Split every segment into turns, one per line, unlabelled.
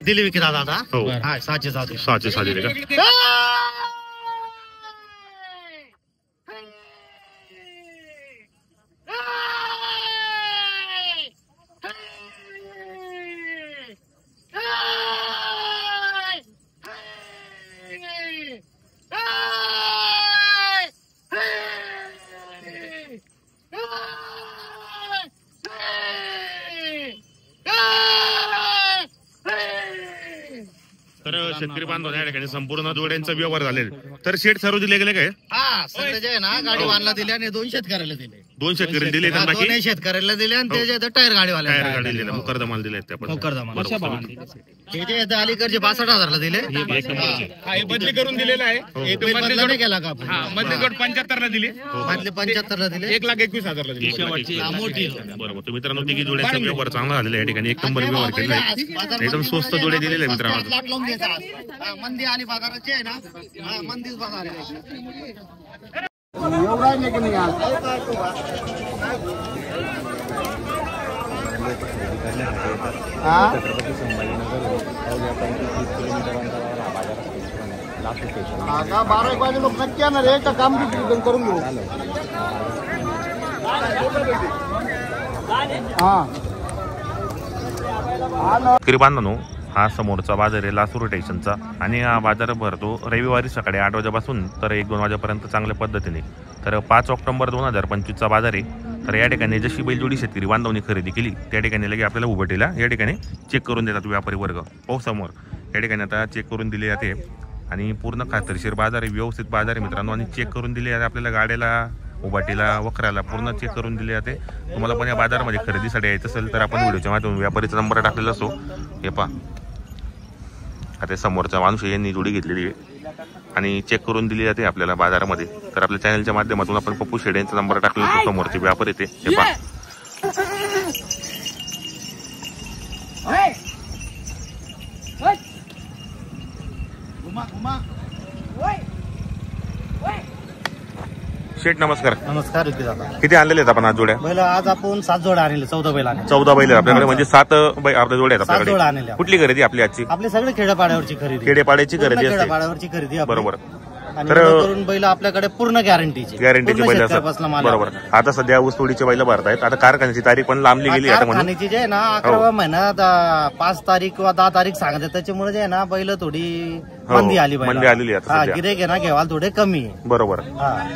दिली विकी दादा आता.
हो.
हा 6
6 दिले का? तर शेतकरी बांधव या ठिकाणी संपूर्ण जोड्यांचा व्यवहार झाले. तर शेड सर्व दिले गेले काय?
हा सगळे जे आहे ना गाडी वाहनला दिले आणि 2 शेतकऱ्याला दिले.
2 शेतकरी दिले तर बाकी
2 शेतकऱ्याला दिले आणि ते जे टायर गाडीवाले
टायर गाडी दिले मुकरदमाल दिले ते आपण.
हे जे अलीकडचे 62,000ला दिले.
बदली करून दिलेला आहे.
बदला नाही केला का आपण?
मधली जोड 75ला दिली.
मधले 75ला दिले.
1,21,000ला दिली.
मोठी
बरोबर. तर मित्रांनो तिघी जोड्यांचा व्यवहार चांगला झालेला या ठिकाणी. 1 नंबर व्यवहार केला आहे. एकदम स्वस्त जोडे दिलेले मित्रांनो.
मंदी आणि बाजाराचे आहे ना. मंदीच बाजार आहे.
एवढा आहे की नाही आज आता 12 वाजे लोक नक्की येणार आहे का काम करून घेऊ.
शेतकरी बांधवांनो हा समोरचा बाजार आहे लासूर स्टेशनचा आणि हा बाजार भरतो रविवारी सकाळी 8 वाजेपासून तर 1-2 वाजेपर्यंत चांगल्या पद्धतीने. तर 5 ऑक्टोबर 2025चा बाजार आहे. तर या ठिकाणी जशी बैलजोडी शेतकरी बांधवांनी खरेदी केली त्या ठिकाणी लगे आपल्याला उभटेला या ठिकाणी चेक करून देतात व्यापारी वर्ग. पाहू समोर या ठिकाणी आता चेक करून दिले जाते आणि पूर्ण खात्रीशीर बाजार आहे, व्यवस्थित बाजार आहे मित्रांनो. आणि चेक करून दिले जाते आपल्याला गाड्याला उभाटीला वखराला पूर्ण चेक करून दिले जाते. तुम्हाला पण या बाजारामध्ये खरेदीसाठी यायचं असेल तर आपण व्हिडिओच्या माध्यमातून व्यापारीचा नंबर टाकलेला असो. हे पहा आता समोरचा माणूस यांनी जोडी घेतलेली आहे आणि चेक करून दिली जाते आपल्याला बाजारामध्ये. तर आपल्या चॅनलच्या माध्यमातून आपण पप्पू शेड यांचा नंबर टाकलेला असतो. समोरचे व्यापारी येते हे पहा. शेठ नमस्कार.
नमस्कार विकी दादा.
किती आणलेले आहेत आपण आज जोड्या?
बैल आज आपण 7 जोड्या आणले. 14 बैल आणले.
14 बैल आपल्याकडे म्हणजे 7 आपल्या जोड्या आहेत
7 जोड्या
आपल्याकडे.
आणल्या.
कुठली खरेदी आपली आजची?
आपले सगळे खेड्यापाड्यावरची खरेदी.
खेडेपाड्याची खरेदी असते.
खेड्यापाड्यावरची खरेदी आपली.
बरोबर.
तर करून बैल आपल्याकडे पूर्ण गॅरंटीची
बैल असतात. बरोबर. आता सध्या ऊसतोडीचे बैल भरतायत. आता कारखान्याची तारीख पण लांबली गेली आता म्हणून.
कारखान्याची जे आहे ना 11वा महिन्यात 5 तारीख किंवा 10 तारीख सांगतात. त्याच्यामुळे जे आहे ना बैल थोडी मंदी आली.
मंदी आलेली आता
गिरेक आहे ना घेवाल थोडे कमी आहे.
बरोबर.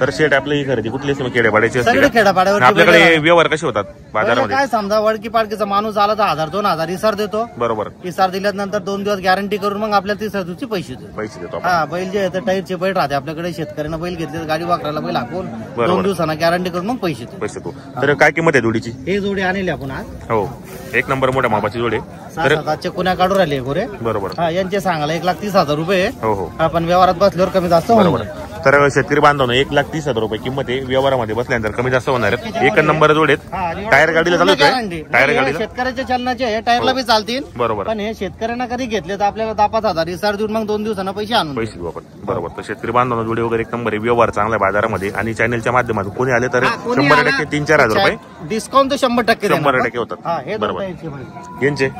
तर शेट आपली ही खरेदी कुठली असते? खेडेपाड्याची असते.
सगळे खेड्यापाड्यावर.
आपल्याकडे व्यवहार कसे होतात बाजारामध्ये?
काय समजा वडकी पाडकीचा माणूस आला तर 1000-2000 इसार देतो.
बरोबर.
इसार दिल्यानंतर 2 दिवस गॅरंटी करून मग आपल्याला 3 दिवसाचे पैसे
देतो.
हा बैल जे आहे टायरचे बैल राहते आपल्याकडे. शेतकऱ्यांना बैल घेतले बैल वाकराला बैल हाकून 2 दिवसांना गॅरंटी करून मग पैसे
देतो. तर काय किंमत आहे जोडीची?
हे जोडी आणले आपण आज.
हो 1 नंबर मोठ्या मापाची जोडी.
तर कुण्या काढून राहिले गोरे.
बरोबर.
हा यांचे सांगायला 1,30,000 रुपये.
हो हो.
आपण व्यवहारात बसल्यावर कमी जास्त
बरोबर. तर शेतकरी बांधवांनो 1,30,000 रुपये किंमत आहे. व्यवहारामध्ये बसल्यानंतर कमी जास्त होणार आहे. 1 नंबर जोडेत. टायर गाडीला चालू आहे. टायर गाडीला
शेतकऱ्याच्या चलनाचे टायरला बी चालतील.
बरोबर.
पण हे शेतकऱ्यांना कधी घेतले तर आपल्याला 10,000-5,000 इसार देऊन मग 2 दिवसांना पैसे
देऊ आपण. बरोबर. तर शेतकरी बांधवांनो जोडी वगैरे 1 नंबर आहे. व्यवहार चांगला बाजारामध्ये आणि चॅनलच्या माध्यमातून कोणी आले तर 100% 3-4 हजार रुपये
डिस्काउंट तर 100%
होतात. बरोबर. यांचे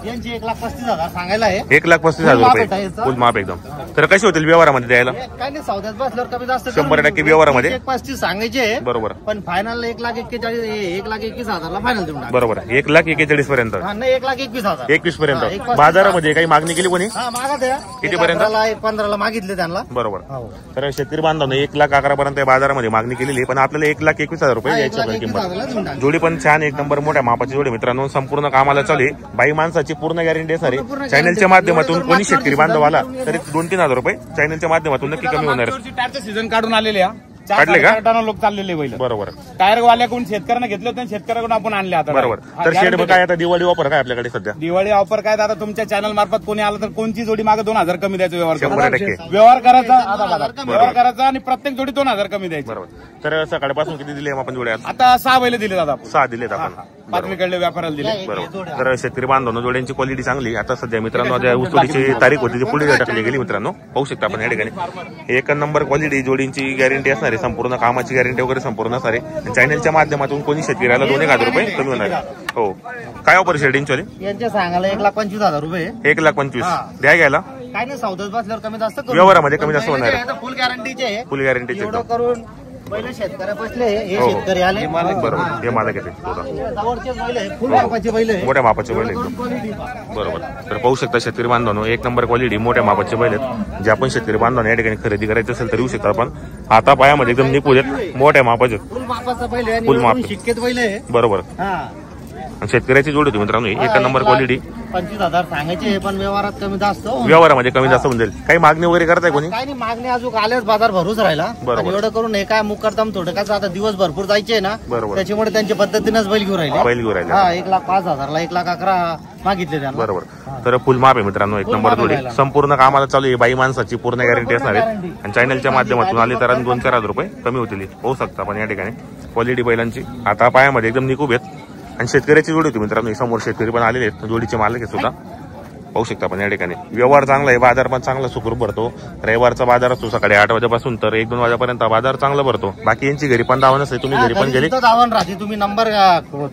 1,35,000 सांगायला आहे.
1,35,000 रुपये फुल माप एकदम. तर कसे होतील व्यवहारामध्ये द्यायला?
काय नाही सौद्यात बसल्यावर कमी जास्त
100% व्यवहारामध्ये
1,35,000 सांगायचे.
बरोबर.
पण फायनल 1,41,000 फायनल देऊन टाक.
बरोबर. 1,41,000 पर्यंत.
नाही 1,21,000.
21 पर्यंत. बाजारामध्ये काही मागणी केली कोणी?
मागा द्या.
कितीपर्यंत?
15ला मागितले त्यांना.
बरोबर. तर शेतकरी बांधवांनो 1,11,000 पर्यंत बाजारामध्ये मागणी केलेली पण आपल्याला 1,21,000 रुपये द्यायची किंमत. जोडी पण छान 1 नंबर मोठ्या मापाची जोडी मित्रांनो. संपूर्ण कामाला चालू आहे. बाई माणसाची पूर्ण गॅरंटी असणार आहे. चॅनलच्या माध्यमातून कोणी शेतकरी बांधव आला तरी 2-3 हजार रुपये चॅनलच्या माध्यमातून नक्की कमी होणार.
टायरचं सीझन काढून आलेले
काढले का?
लोक चाललेले बैल.
बरोबर.
टायर वाल्याकडून शेतकऱ्यांना घेतले होते शेतकऱ्याकडून आपण आणले आता.
बरोबर. तर शेड काय आता दिवाळी ऑफर काय आपल्याकडे सध्या?
दिवाळी ऑफर काय आता तुमच्या चॅनल मार्फत कोणी आलं तर कोणची जोडी मागे 2,000 कमी द्यायचं.
100%
व्यवहार करायचा आणि प्रत्येक जोडी 2,000 कमी द्यायची.
बरोबर. तर सकाळपासून किती दिले आपण जोड्या?
आता 6 बैल दिले दादा.
6 दिलेत आपण.
पाचवीकडले व्यापाराला दिले.
बरोबर. तर शेतकरी बांधवांनो जोड्यांची क्वालिटी चांगली. आता सध्या मित्रांनो ज्या ऊसतोडीची तारीख होती ती पुढे टाकली गेली मित्रांनो, पाहू शकता आपण या ठिकाणी. एक नंबर क्वालिटी जोडींची गॅरंटी असणार आहे, संपूर्ण कामाची गॅरंटी वगैरे संपूर्ण असणार आहे. चॅनलच्या माध्यमातून कोणी शेतकऱ्याला 2,000 रुपये कमी होणार आहे. हो, काय ऑफर शेडिंगची
यांच्या सांगायला 1,25,000 रुपये.
1,25,000 द्या घ्यायला.
काय नाही, सौदाच बसल्यावर कमी जास्त करू.
व्यवहारामध्ये कमी जास्त होणार आहे.
फुल गॅरंटीचे,
फुल गॅरंटीचे
एवढं करून पहिले शेतकरी बसले, हे
हो.
शेतकरी आले.
बरोबर, हे मालक येते
जवळचे बैल आहे, फुल मापाचे बैल आहे,
मोठ्या मापाचे बैल एकदम. बरोबर. तर पाहू शकता शेतकरी बांधवांनो, एक नंबर क्वालिटी मोठ्या मापाचे बैल आहेत. जे आपण शेतकरी बांधवांना या ठिकाणी खरेदी करायचं असेल तर येऊ शकता आपण. आता पायामध्ये एकदम निपुण आहेत, मोठ्या मापाचे,
फुल मापाचा बैल आहे,
फुल माप.
शिक्केत बैल आहे.
बरोबर.
हा,
आणि शेतकऱ्याची जोड होती मित्रांनो, एक नंबर क्वालिटी.
25,000 सांगायचे, पण व्यवहारात कमी जास्त हो.
व्यवहारामध्ये कमी जास्त होऊन जाईल. काही मागणी वगैरे करताय कोणी?
काय नाही, मागणी अजून आल्याच, बाजार भरूच राहिला.
बरोबर.
आणि एवढं करून हे काय मुक्काम थोडं कसं आता दिवस भरपूर जायचे ना,
बरोबर.
त्याच्यामुळे त्यांच्या पद्धतीनेच बैल घेऊन राहिले.
बैल घेऊन राहिले.
हा, 1,05,000 ला 1,11,000 मागितले त्यांना.
बरोबर. तर फुल माप आहे मित्रांनो, एक नंबर जोडी. संपूर्ण कामाला चालू आहे, बाई माणसाची पूर्ण गॅरंटी असणार आहे. आणि चॅनलच्या माध्यमातून आले तर 2-4 रुपये कमी होतील, होऊ शकता पण या ठिकाणी क्वालिटी बैलांची. आता पायामध्ये एकदम निकूब आहेत. आणि शेतकऱ्याची जोडी होती मित्रांनो, समोर शेतकरी पण आलेले आहेत, जोडीचे मालक आहेत सुद्धा, पाहू शकता आपण या ठिकाणी. व्यवहार चांगला आहे, बाजार पण चांगला सुखरूप भरतो. रविवारचा बाजार असतो सकाळी 8 वाजेपासून तर 1-2 वाजेपर्यंत बाजार चांगला भरतो. बाकी यांची घरी पण दावा नसते, तुम्ही घरी पण गेले
दावण राहते. तुम्ही नंबर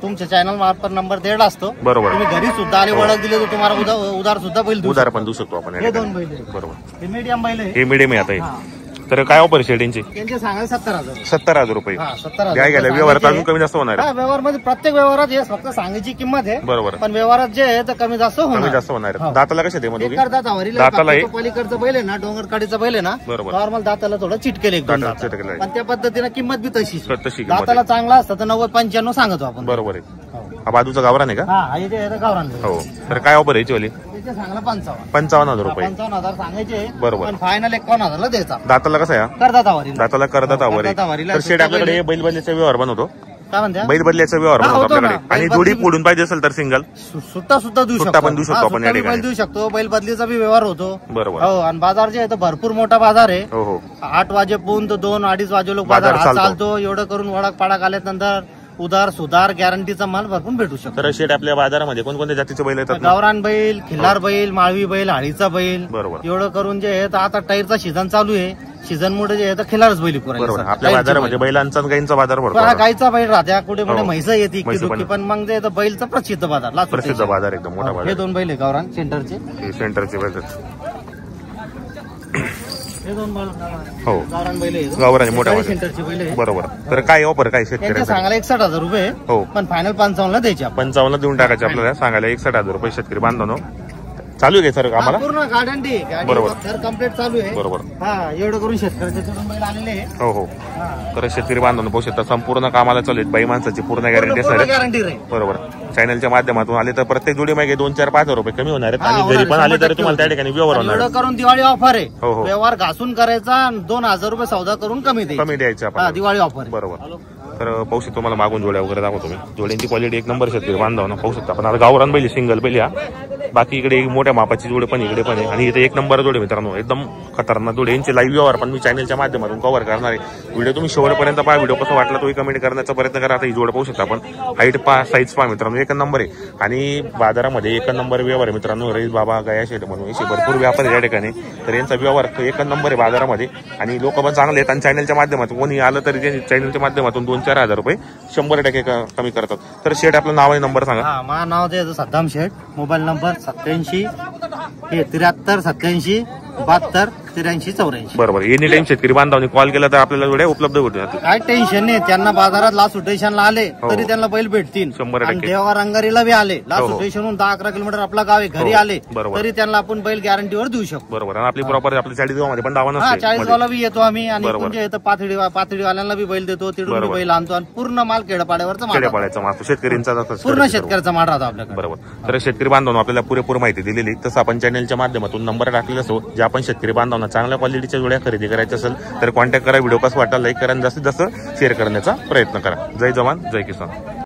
तुमच्या चॅनल मार्फत नंबर दिलेला असतो.
बरोबर.
तुम्ही घरी सुद्धा आले, ओळख दिली तर तुम्हाला उधार सुद्धा बैल देऊ
उधार पण देऊ शकतो आपण या
हे
ठिकाणी.
2 बैल आहे.
बरोबर.
हे मीडियम बैल आहे.
हे मिडियम आहे आता हे. तर काय ऑफर शेडिंगची?
त्यांचे सांगायला 70,000.
70,000 रुपये.
70,000
द्या गेल्या व्यवहारात अजून कमी जास्त होणार आहे.
व्यवहार मध्ये प्रत्येक व्यवहारात हे फक्त सांगायची किंमत आहे.
बरोबर.
पण व्यवहारात जे आहे तर कमी जास्त
कमी
होणार.
जास्त होणार आहे. दाताला कशा ते मध्ये
दाताला पलीकडचं बैल आहे ना, डोंगरकाडीचं बैल आहे ना,
बरोबर.
नॉर्मल दाताला थोडं चिटकेल एकदम,
दाताला चिटकेल आहे.
पण त्या पद्धतीने किंमत बी तशी.
तशी किंमत
दाताला चांगला असतं तर 90-95 सांगतो आपण.
बरोबर आहे. हा बाजूचा गावरान आहे का?
हा, हे जे आहे ते गावरान बैल.
हो. तर काय ऑफर याची वाली?
त्याचे सांगला 55.
55,000 रुपये.
55,000 सांगायचे.
बरोबर.
पण फायनल 51,000 ला द्यायचा.
दाताला कसं आहे?
करदातावारी.
दाताला करदातावर आहे.
करदातावारीला
तर शेड आपल्याकडे बैल बदल्याचा व्यवहार बनवतो.
काय म्हणते?
बैल बदल्याचा व्यवहार
हा,
बनवतो
होतो
आपल्याकडे.
ना.
आणि
बैल
जोडी
बदली-
फोडून पाहिजे असेल तर सिंगल
सुट्टा सुद्धा देऊ
सुट्टा
शकतो.
पण देऊ शकतो आपण या
सुट्टा बी
ठिकाणी.
बैल देऊ शकतो. बैल बदलीचा बी व्यवहार होतो.
बरोबर.
हो, आणि बाजार जे आहे तो भरपूर मोठा बाजार आहे.
हो हो.
8 वाजेपर्यंत 2-2:30 वाजे लोक
बाजार
बाजार
चालतो.
चालतो. एवढं करून वडक पाडक आल्यानंतर उधार सुधार गॅरंटीचा माल भरपूर भेटू शकतो.
तर शेड आपल्या बाजारामध्ये कोणकोणत्या जातीचे बैल येतात?
गावरान बैल, खिल्लार बैल, माळवी बैल, हाळीचा बैल.
बरोबर.
एवढं करून जे आहे तर आता टायरचा सीझन चालू आहे. सीझन मुळे जे आहे तर खिल्लारच बैल
बरोबर. आपल्या बाजारामध्ये बैलांचा आणि गाईंचा बाजार भरतो.
गायचा बैल राहत्या, कुठे कुठे
हो.
म्हैस येते
म्हैस
इतकी
पण.
पण मग जे आहे तर बैलचा प्रसिद्ध बाजार लातूर
प्रसिद्ध
स्टेशन.
बाजार एकदम मोठा
हे
बाजार.
2 बैल आहे गावरान सेंटरचे.
हे सेंटरचे बैल आहेत.
हे 2 बैल
हो.
गावरान बैल आहे.
गावरान मोठ्या
हे
बाजार.
सेंटरचे बैल आहे.
बरोबर. तर काय ऑफर काय
त्यांचे
शेतकऱ्यांसाठी?
सांगायला 61,000 रुपये,
हो.
पण फायनल 55 ला द्यायचे आपण.
55 देऊन टाकायचे आपल्याला. सांगायला 61,000 रुपये शेतकरी बांधवांनो. चालू आहे सर आम्हाला.
पूर्ण गॅरंटी
बरोबर.
सर कम्प्लीट चालू आहे.
बरोबर.
हा, एवढं करून शेतकऱ्याचे 2 बैल आलेले आहे.
हो हो.
हा.
तर शेतकरी बांधवांनो पाहू शकता संपूर्ण कामाला चालू आहेत. बाई माणसाची पूर्ण गॅरंटी असणार आहे.
गॅरंटी राहील.
बरोबर. चॅनलच्या माध्यमातून आले तर प्रत्येक जोडी मागे 2-4-5 रुपये कमी होणार आहेत.
हा,
आणि
होणार
घरी पण
आहे.
आले
100%
तरी तुम्हाला त्या ठिकाणी व्यवहार
आणि
होणार
एवढं करून दिवाळी ऑफर आहे.
हो, हो.
व्यवहार घासून करायचा आणि 2,000 रुपये सौदा करून कमी द्यायचा.
कमी द्यायचे
हा,
आपण.
दिवाळी ऑफर आहे.
बरोबर. तर पाहू शकतो मला मागून जोड्या वगैरे दाखवतो मी. जोड्यांची क्वालिटी एक नंबर शेतकरी बांधवांना पाहू शकता. पण आता गावरान बैल सिंगल बैल या. बाकी इकडे मोठ्या मापाची जोडे पण इकडे पण आहे. आणि इथे 1 नंबर जोडे मित्रांनो एकदम खतरनाक जोडे. यांचे लाईव्ह व्यवहार पण मी चॅनलच्या माध्यमातून कव्हर करणार आहे. व्हिडिओ तुम्ही शेवटपर्यंत पहा. व्हिडिओ कसा वाटला तोही कमेंट करण्याचा प्रयत्न करा. आता ही जोड पाहू शकता आपण. हाईट पहा, साईज पहा मित्रांनो, 1 नंबर आहे. आणि बाजारामध्ये 1 नंबर व्यवहार आहे मित्रांनो. रईस बाबा गया शेठ म्हणून असे भरपूर व्यापारी या ठिकाणी. तर यांचा व्यवहार 1 नंबर आहे बाजारामध्ये. आणि लोक पण चांगले आहेत. आणि चॅनलच्या माध्यमातून कोणी आलं तरी चॅनलच्या माध्यमातून 2-4 हजार रुपये 100% कमी करतात. तर शेठ आपलं नाव आणि नंबर सांगा.
हा, माझं नाव ते सद्दाम शेठ. Mobile number 87 73 87 72 83 84.
बरोबर. एनी टाइम शेतकरी बांधवांनी कॉल केला तर आपल्याला जोड्या उपलब्ध होतील.
काय टेन्शन नाही. त्यांना बाजारात लास्ट स्टेशनला आले
हो.
तरी त्यांना बैल भेटतील.
100%.
आणि देवा रंगारीला बी आले,
हो,
लास्ट
हो.
स्टेशनहून 10-11 किलोमीटर आपला गाव आहे, घरी
हो,
आले
बरोबर.
तरी त्यांना आपण बैल गॅरंटीवर देऊ शकतो.
बरोबर. आणि आपली प्रॉपर आपल्या 40 गावामध्ये पण दावा
हा,
नसते.
40 वाला बी येतो आम्ही. आणि
बरोबर.
तुमच्या इथं पाथडीवाल्यांना बी बैल देतो, तिडून बी
बरोबर.
बैल आणतो. आणि पूर्ण माल खेड्यापाड्यावरचा माल राहतो.
खेड्यापाड्याचा माल शेतकऱ्यांचा
पूर्ण शेतकऱ्याचा माल राहतो आपल्याकडे.
बरोबर. तर शेतकरी बांधवांना आपल्याला पुरेपूर माहिती दिलेली. तसं आपण चॅनलच्या माध्यमातून नंबर टाकलेला असो. जे आपण शेतकरी बांधवांना चांगल्या क्वालिटीच्या जोड्या खरेदी करायच्या असेल तर कॉन्टॅक्ट करा. व्हिडिओ कसा वाटला लाईक करा आणि जास्तीत जास्त शेअर करण्याचा प्रयत्न करा. जय जवान जय किसान.